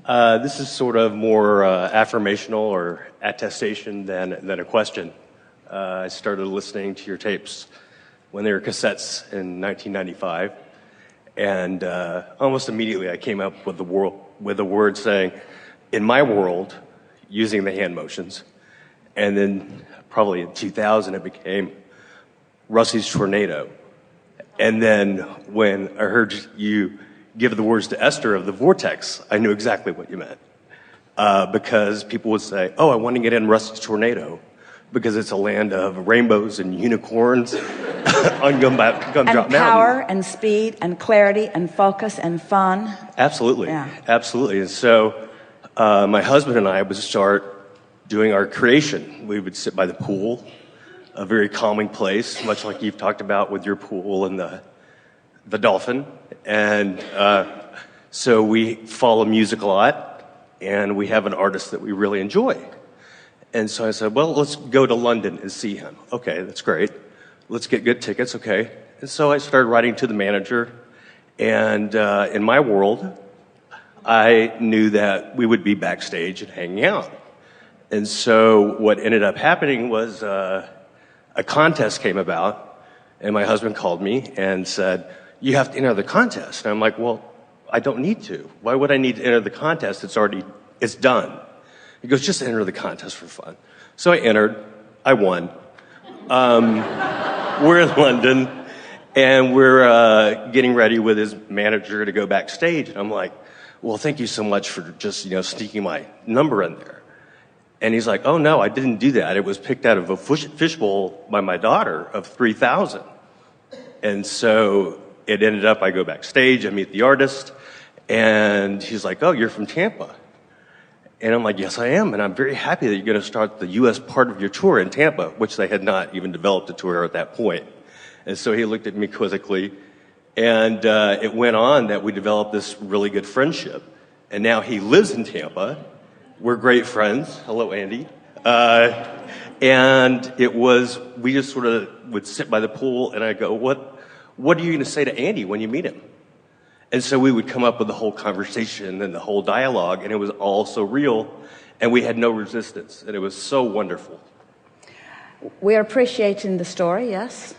This is sort of more affirmational or attestation than a question. I started listening to your tapes when they were cassettes in 1995, and almost immediately I came up with the word saying, "In my world," using the hand motions, and then probably in 2000 it became Rusty's tornado, and then when I heard you give the words to Esther of the Vortex, I knew exactly what you meant. Because people would say, "Oh, I want to get in Rusty's tornado because it's a land of rainbows and unicorns on Gumdrop Mountain." And power and speed and clarity and focus and fun. Absolutely. Yeah. Absolutely. And so my husband and I would start doing our creation. We would sit by the pool, a very calming place, much like you've talked about with your pool and the dolphin. And so we follow music a lot, and we have an artist that we really enjoy. And so I said, well, let's go to London and see him. Okay, that's great. Let's get good tickets, okay. And so I started writing to the manager, and in my world, I knew that we would be backstage and hanging out. And so what ended up happening was a contest came about, and my husband called me and said, "You have to enter the contest." And I'm like, "Well, I don't need to. Why would I need to enter the contest? It's done." He goes, "Just enter the contest for fun." So I entered. I won. We're in London, and we're getting ready with his manager to go backstage. And I'm like, "Well, thank you so much for just, sneaking my number in there." And he's like, "Oh, no, I didn't do that. It was picked out of a fishbowl by my daughter of 3,000. And so it ended up, I go backstage, I meet the artist, and he's like, "Oh, you're from Tampa." And I'm like, "Yes, I am, and I'm very happy that you're going to start the U.S. part of your tour in Tampa," which they had not even developed a tour at that point. And so he looked at me quizzically, and it went on that we developed this really good friendship. And now he lives in Tampa. We're great friends. Hello, Andy. And we just sort of would sit by the pool, and I'd go, what are you going to say to Andy when you meet him? And so we would come up with the whole conversation and the whole dialogue, and it was all so real, and we had no resistance, and it was so wonderful. We're appreciating the story, yes.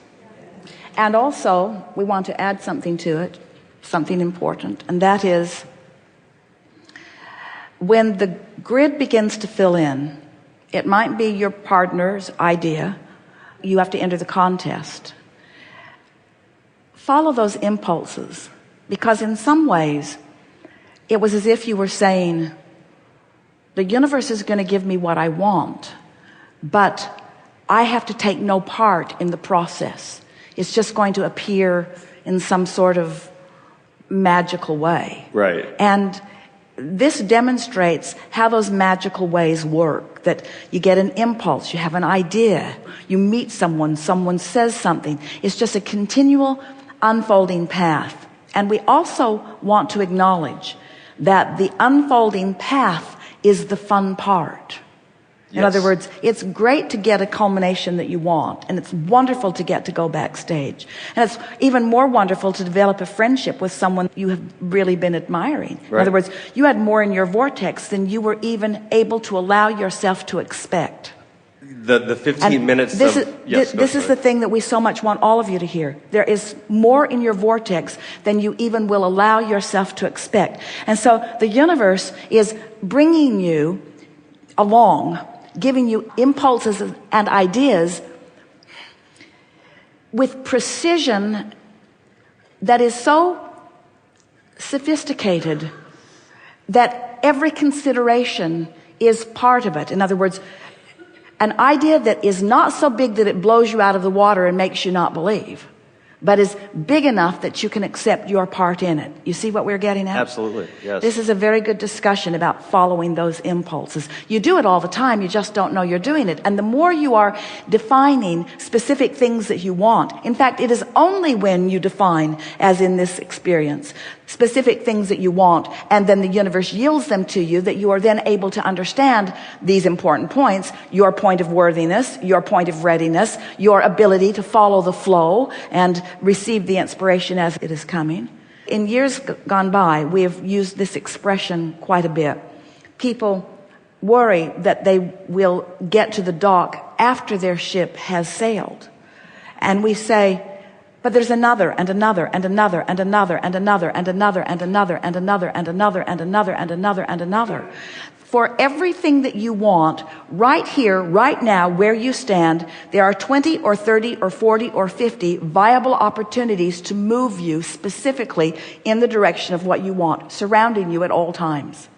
And also, we want to add something to it, something important, and that is, when the grid begins to fill in, it might be your partner's idea. You have to enter the contest. Follow those impulses, because in some ways, it was as if you were saying, the universe is going to give me what I want, but I have to take no part in the process. It's just going to appear in some sort of magical way. Right. And this demonstrates how those magical ways work, that you get an impulse, you have an idea, you meet someone says something. It's just a continual unfolding path. And we also want to acknowledge that the unfolding path is the fun part. In other words, it's great to get a culmination that you want, and it's wonderful to get to go backstage. And it's even more wonderful to develop a friendship with someone you have really been admiring. Right. In other words, you had more in your vortex than you were even able to allow yourself to expect. The 15 minutes this of... This is the thing that we so much want all of you to hear. There is more in your vortex than you even will allow yourself to expect. And so the universe is bringing you along, giving you impulses and ideas with precision that is so sophisticated that every consideration is part of it. In other words, an idea that is not so big that it blows you out of the water and makes you not believe, but is big enough that you can accept your part in it. You see what we're getting at? Absolutely, yes. This is a very good discussion about following those impulses. You do it all the time, you just don't know you're doing it. And the more you are defining specific things that you want, in fact, it is only when you define, as in this experience, specific things that you want, and then the universe yields them to you, that you are then able to understand these important points: your point of worthiness, your point of readiness, your ability to follow the flow and receive the inspiration as it is coming. In years gone by, we have used this expression quite a bit. People worry that they will get to the dock after their ship has sailed. And we say, but there's another and another and another and another and another and another and another and another and another and another and another and another. For everything that you want, right here, right now, where you stand, there are 20 or 30 or 40 or 50 viable opportunities to move you specifically in the direction of what you want, surrounding you at all times.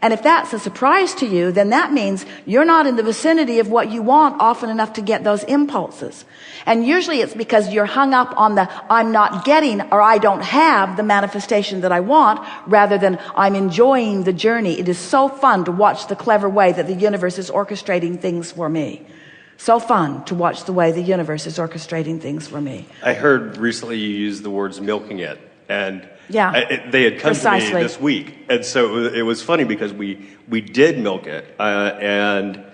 And if that's a surprise to you, then that means you're not in the vicinity of what you want often enough to get those impulses. And usually it's because you're hung up on the I'm not getting or I don't have the manifestation that I want, rather than I'm enjoying the journey. It is so fun to watch the clever way that the universe is orchestrating things for me. So fun to watch the way the universe is orchestrating things for me. I heard recently you use the words milking it. And yeah, they had come precisely. to me this week. And so it was funny because we did milk it. And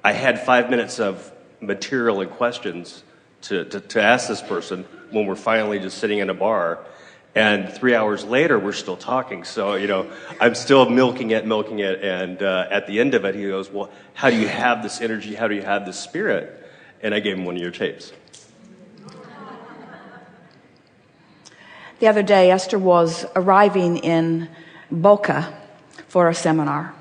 I had 5 minutes of material and questions to ask this person when we're finally just sitting in a bar. And 3 hours later, we're still talking. So, I'm still milking it. And at the end of it, he goes, well, how do you have this energy? How do you have this spirit? And I gave him one of your tapes. The other day, Esther was arriving in Boca for a seminar.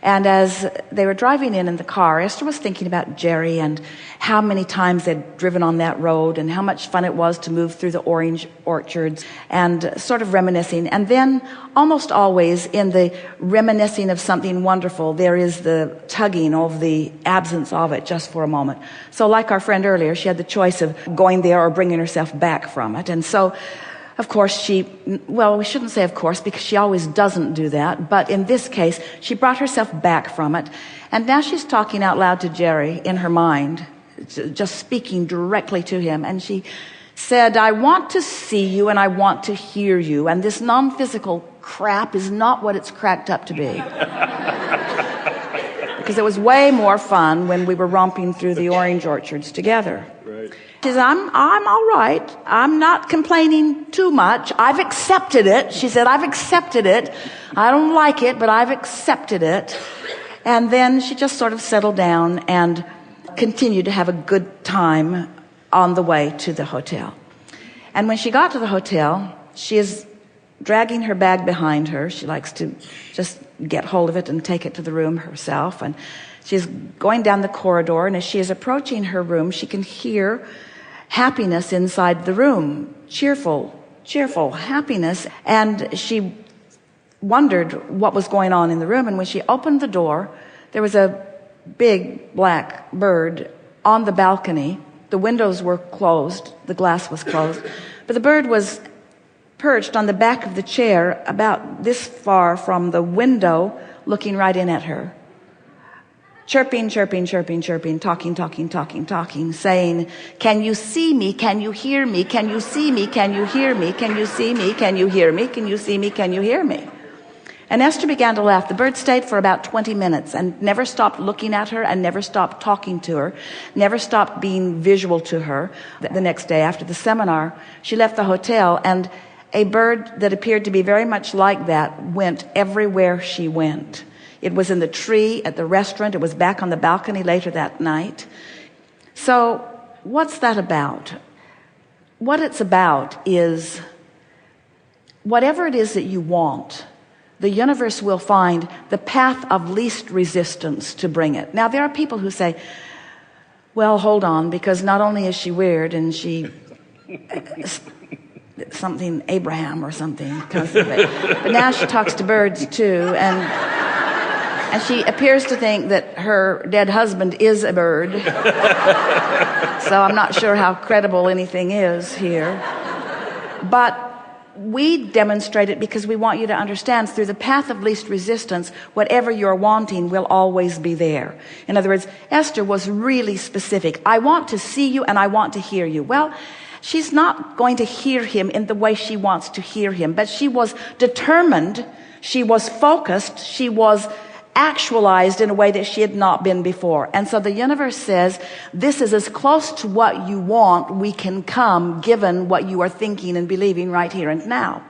And as they were driving in the car, Esther was thinking about Jerry and how many times they'd driven on that road and how much fun it was to move through the orange orchards, and sort of reminiscing. And then almost always in the reminiscing of something wonderful, there is the tugging of the absence of it just for a moment. So like our friend earlier, she had the choice of going there or bringing herself back from it. And so of course, we shouldn't say of course, because she always doesn't do that. But in this case, she brought herself back from it. And now she's talking out loud to Jerry in her mind, just speaking directly to him. And she said, I want to see you and I want to hear you. And this non-physical crap is not what it's cracked up to be. Because it was way more fun when we were romping through the orange orchards together. Right. She says, I'm all right. I'm not complaining too much. I've accepted it. She said, I've accepted it. I don't like it, but I've accepted it. And then she just sort of settled down and continued to have a good time on the way to the hotel. And when she got to the hotel, she is dragging her bag behind her. She likes to just get hold of it and take it to the room herself. And she's going down the corridor, and as she is approaching her room, she can hear happiness inside the room. Cheerful happiness. And she wondered what was going on in the room. And when she opened the door, there was a big black bird on the balcony. The windows were closed. The glass was closed. But the bird was perched on the back of the chair about this far from the window, looking right in at her. Chirping, talking, saying, can you see me? Can you hear me? Can you see me? Can you hear me? Can you see me? Can you hear me? Can you see me? Can you hear me? And Esther began to laugh. The bird stayed for about 20 minutes and never stopped looking at her and never stopped talking to her, never stopped being visual to her. The next day after the seminar, she left the hotel, and a bird that appeared to be very much like that went everywhere she went. It was in the tree at the restaurant. It was back on the balcony later that night. So what's that about? What it's about is whatever it is that you want, the universe will find the path of least resistance to bring it. Now, there are people who say, well, hold on, because not only is she weird and she something Abraham or something, but now she talks to birds too, and she appears to think that her dead husband is a bird. So I'm not sure how credible anything is here. But we demonstrate it because we want you to understand through the path of least resistance, whatever you're wanting will always be there. In other words, Esther was really specific. I want to see you and I want to hear you. Well, she's not going to hear him in the way she wants to hear him, but she was determined, she was focused, she was actualized in a way that she had not been before. And so the universe says, this is as close to what you want we can come, given what you are thinking and believing right here and now.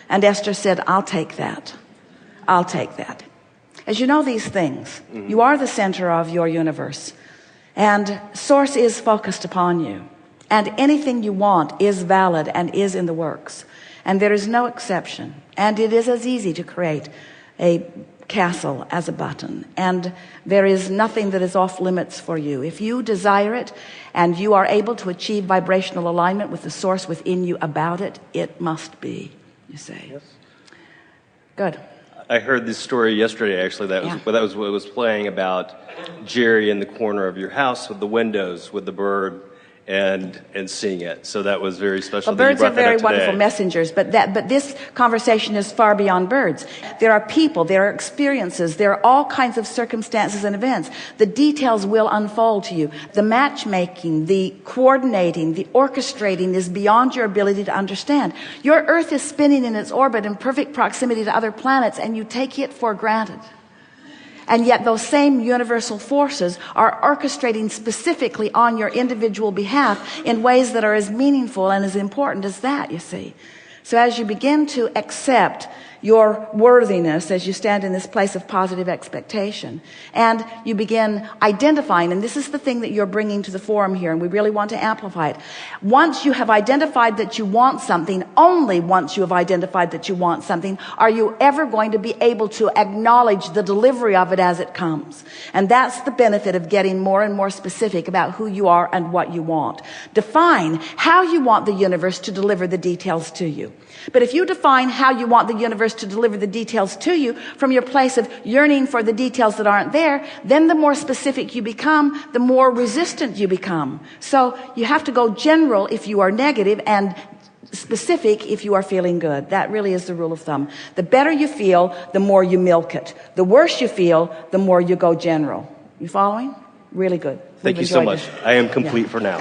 And Esther said, I'll take that. I'll take that. As you know these things, you are the center of your universe. And Source is focused upon you. And anything you want is valid and is in the works. And there is no exception. And it is as easy to create a castle as a button. And there is nothing that is off limits for you. If you desire it and you are able to achieve vibrational alignment with the Source within you about it, it must be, you say. Yes. Good. I heard this story yesterday, actually. That was what was playing about Jerry in the corner of your house with the windows, with the bird, and seeing it. So that was very special. Well, birds are very wonderful messengers, but this conversation is far beyond birds. There are people, there are experiences, there are all kinds of circumstances and events. The details will unfold to you. The matchmaking, the coordinating, the orchestrating is beyond your ability to understand. Your Earth is spinning in its orbit in perfect proximity to other planets, and you take it for granted. And yet those same universal forces are orchestrating specifically on your individual behalf in ways that are as meaningful and as important as that, you see. So as you begin to accept your worthiness, as you stand in this place of positive expectation, and you begin identifying, and this is the thing that you're bringing to the forum here, and we really want to amplify it. Once you have identified that you want something, only once you have identified that you want something, are you ever going to be able to acknowledge the delivery of it as it comes. And that's the benefit of getting more and more specific about who you are and what you want. Define how you want the universe to deliver the details to you. But if you define how you want the universe to deliver the details to you from your place of yearning for the details that aren't there, then the more specific you become, the more resistant you become. So you have to go general if you are negative and specific if you are feeling good. That really is the rule of thumb. The better you feel, the more you milk it. The worse you feel, the more you go general. You following? Really good. Thank you so much. I am complete for now.